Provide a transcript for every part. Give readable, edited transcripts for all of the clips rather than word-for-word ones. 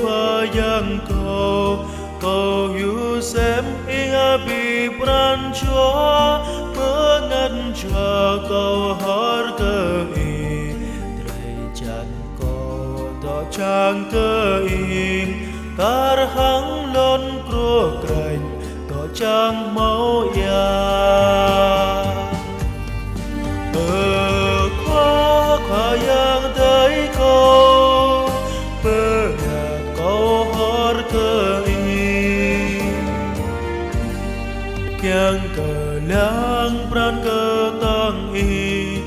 pha yang cầu yu xem ia bi bran cho pengan cho cầu har cơ i trai chan ko to chang cơ in tar hang lon kro krain to chang mau ya khoa yang tới câu bơ câu hót cơ y kiang cờ lang pran cơ tăng y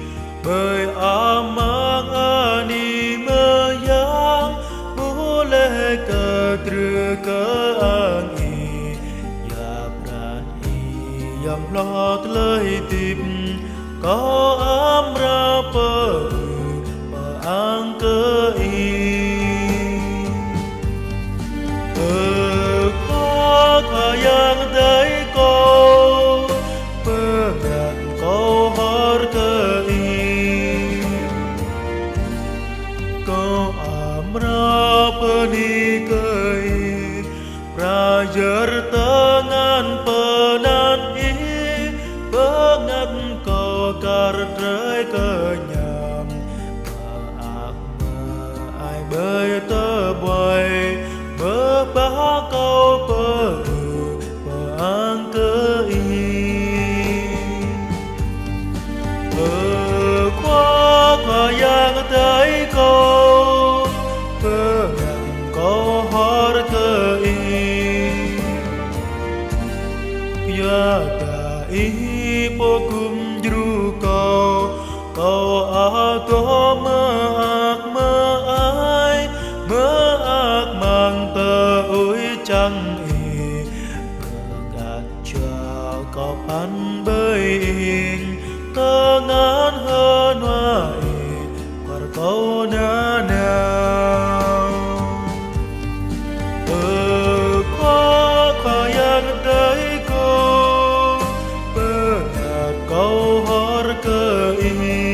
bởi amang ani mơ yang bố lê cơ trừ cơ an y ya pran y yam lót lời tìm có ám ra bờ ang cơ y khoa yang tới cô bơ ngàn câu hót cơ y có ám ra bờ ni cơ y ra giờ tangan penan y bơ ngàn câu kar trời cơ nhàm ai bơi tơ bơi bơ ba câu bơ ang cơ y khoa yang tới câu bơ ngàn câu hót cơ y ya ta y po kum jru câu a có mơ ai mang tơ ôi trăng y gạt cho có pan bơi in tơ ngán hơn hoa y quạt câu na nào khoa yang tới cô bơ ngạt câu hót cơ y